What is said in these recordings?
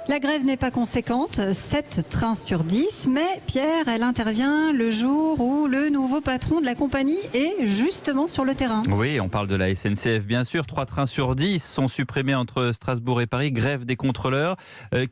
La grève n'est pas conséquente, 7 trains sur 10, mais Pierre, elle intervient le jour où le nouveau patron de la compagnie est justement sur le terrain. Oui, on parle de la SNCF bien sûr. 3 trains sur 10 sont supprimés entre Strasbourg et Paris. Grève des contrôleurs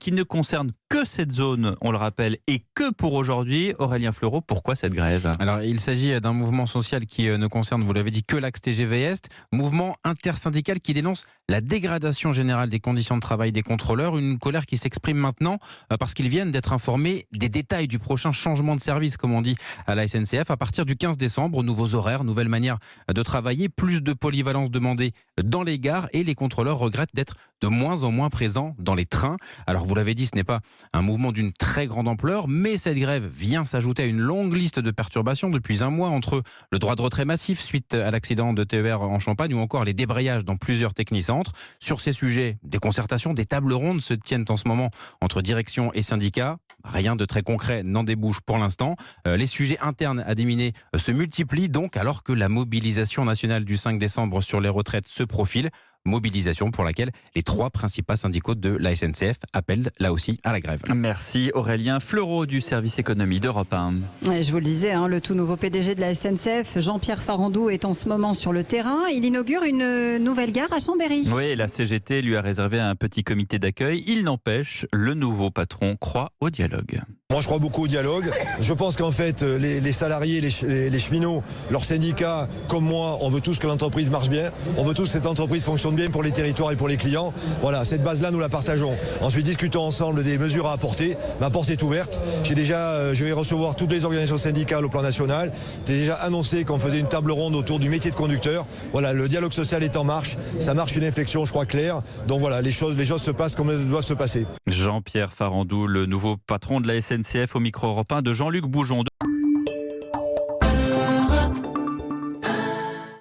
qui ne concerne que cette zone, on le rappelle, et que pour aujourd'hui. Aurélien Fleureau, pourquoi cette grève ? Alors, il s'agit d'un mouvement social qui ne concerne, vous l'avez dit, que l'axe TGV Est. Mouvement intersyndical qui dénonce la dégradation générale des conditions de travail des contrôleurs. Une colère qui s'exprime maintenant parce qu'ils viennent d'être informés des détails du prochain changement de service, comme on dit à la SNCF. À partir du 15 décembre, nouveaux horaires, nouvelle manière de travailler, plus de polyvalence demandée dans les gares et les contrôleurs regrettent d'être de moins en moins présents dans les trains. Alors, vous l'avez dit, ce n'est pas un mouvement d'une très grande ampleur, mais cette grève vient s'ajouter à une longue liste de perturbations depuis un mois entre le droit de retrait massif suite à l'accident de TER en Champagne ou encore les débrayages dans plusieurs technicentres. Sur ces sujets, des concertations, des tables rondes se tiennent en ce moment entre direction et syndicats. Rien de très concret n'en débouche pour l'instant. Les sujets internes à déminer se multiplient donc alors que la mobilisation nationale du 5 décembre sur les retraites se profile. Mobilisation pour laquelle les 3 principaux syndicats de la SNCF appellent là aussi à la grève. Merci Aurélien Fleureau du service économie d'Europe 1. Et je vous le disais, le tout nouveau PDG de la SNCF, Jean-Pierre Farandou, est en ce moment sur le terrain. Il inaugure une nouvelle gare à Chambéry. Oui, la CGT lui a réservé un petit comité d'accueil. Il n'empêche, le nouveau patron croit au dialogue. Moi, je crois beaucoup au dialogue. Je pense qu'en fait, les salariés, les cheminots, leurs syndicats, comme moi, on veut tous que l'entreprise marche bien. On veut tous que cette entreprise fonctionne bien pour les territoires et pour les clients. Voilà, cette base-là, nous la partageons. Ensuite, discutons ensemble des mesures à apporter. Ma porte est ouverte. Je vais recevoir toutes les organisations syndicales au plan national. J'ai déjà annoncé qu'on faisait une table ronde autour du métier de conducteur. Voilà, le dialogue social est en marche. Ça marche une inflexion, je crois, claire. Donc voilà, les choses se passent comme elles doivent se passer. Jean-Pierre Farandou, le nouveau patron de la SNCF au micro Europe 1 de Jean-Luc Boujon.